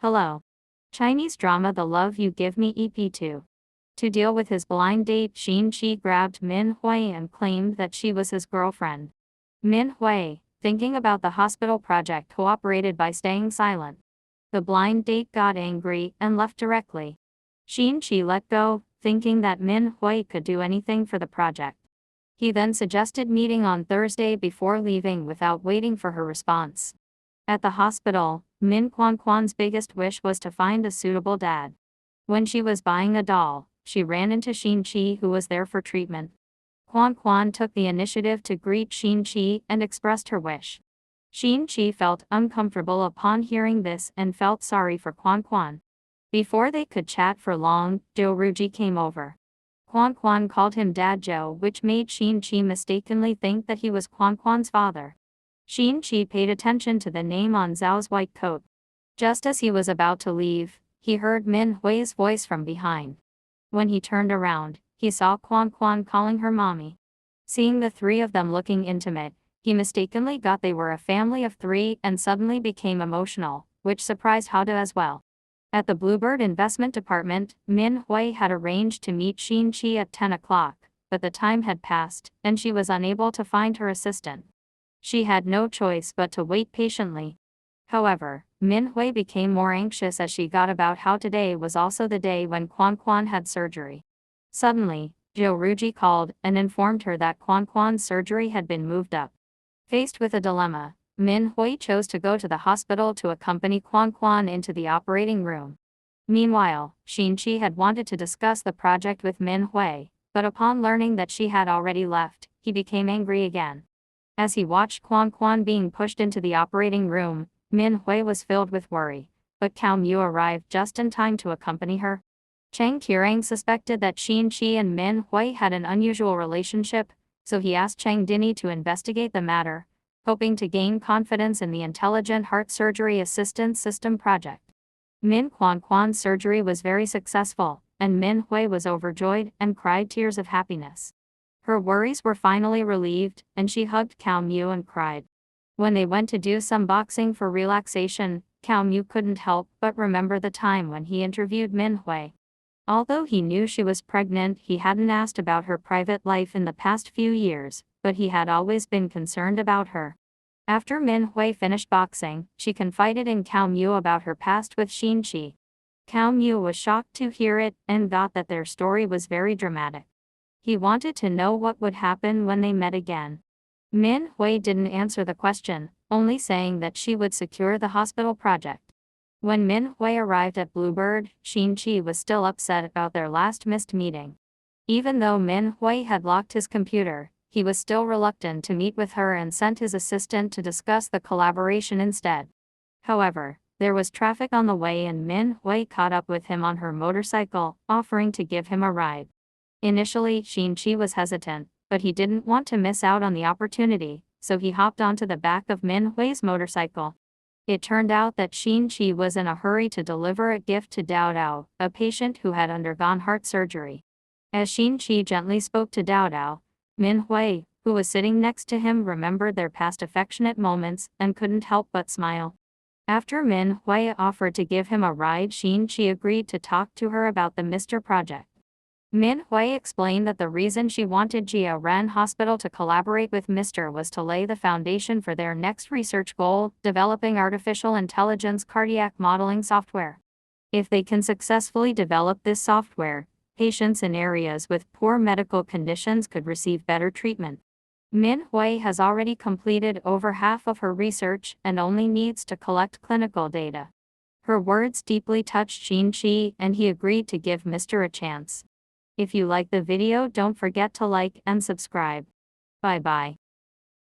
Hello. Chinese drama The Love You Give Me EP2. To deal with his blind date, Xin grabbed Min Hui and claimed that she was his girlfriend. Min Hui, thinking about the hospital project, cooperated by staying silent. The blind date got angry and left directly. Xin let go, thinking that Min Hui could do anything for the project. He then suggested meeting on Thursday before leaving without waiting for her response. At the hospital, Min Quan's biggest wish was to find a suitable dad. When she was buying a doll, she ran into Xin who was there for treatment. Quan took the initiative to greet Xin and expressed her wish. Xin felt uncomfortable upon hearing this and felt sorry for Quan. Before they could chat for long, Zhou Ruji came over. Quan called him Dad Joe, which made Xin mistakenly think that he was Quan's father. Xin paid attention to the name on Zhao's white coat. Just as he was about to leave, he heard Min Hui's voice from behind. When he turned around, he saw Quan calling her mommy. Seeing the three of them looking intimate, he mistakenly thought they were a family of three and suddenly became emotional, which surprised Hada as well. At the Bluebird Investment Department, Min Hui had arranged to meet Xin at 10 o'clock, but the time had passed, and she was unable to find her assistant. She had no choice but to wait patiently. However, Min Hui became more anxious as she got about how today was also the day when Quan had surgery. Suddenly, Zhou Ruji called and informed her that Quan's surgery had been moved up. Faced with a dilemma, Min Hui chose to go to the hospital to accompany Quan into the operating room. Meanwhile, Xin had wanted to discuss the project with Min Hui, but upon learning that she had already left, he became angry again. As he watched Quan being pushed into the operating room, Min Hui was filled with worry, but Cao Mu arrived just in time to accompany her. Cheng Qirang suspected that Xin and Min Hui had an unusual relationship, so he asked Cheng Dini to investigate the matter, hoping to gain confidence in the Intelligent Heart Surgery Assistance System project. Min Quan's surgery was very successful, and Min Hui was overjoyed and cried tears of happiness. Her worries were finally relieved, and she hugged Cao Mu and cried. When they went to do some boxing for relaxation, Cao Mu couldn't help but remember the time when he interviewed Min Hui. Although he knew she was pregnant, he hadn't asked about her private life in the past few years, but he had always been concerned about her. After Min Hui finished boxing, she confided in Cao Mu about her past with Xin. Cao Mu was shocked to hear it and thought that their story was very dramatic. He wanted to know what would happen when they met again. Min Hui didn't answer the question, only saying that she would secure the hospital project. When Min Hui arrived at Bluebird, Xin was still upset about their last missed meeting. Even though Min Hui had locked his computer, he was still reluctant to meet with her and sent his assistant to discuss the collaboration instead. However, there was traffic on the way and Min Hui caught up with him on her motorcycle, offering to give him a ride. Initially, Xin was hesitant, but he didn't want to miss out on the opportunity, so he hopped onto the back of Min Hui's motorcycle. It turned out that Xin was in a hurry to deliver a gift to Dao, a patient who had undergone heart surgery. As Xin gently spoke to Dao, Min Hui, who was sitting next to him, remembered their past affectionate moments and couldn't help but smile. After Min Hui offered to give him a ride, Xin agreed to talk to her about the Mr. project. Min Hui explained that the reason she wanted Jia Ren Hospital to collaborate with Mr. was to lay the foundation for their next research goal, developing artificial intelligence cardiac modeling software. If they can successfully develop this software, patients in areas with poor medical conditions could receive better treatment. Min Hui has already completed over half of her research and only needs to collect clinical data. Her words deeply touched Xin and he agreed to give Mr. a chance. If you like the video, don't forget to like and subscribe. Bye bye.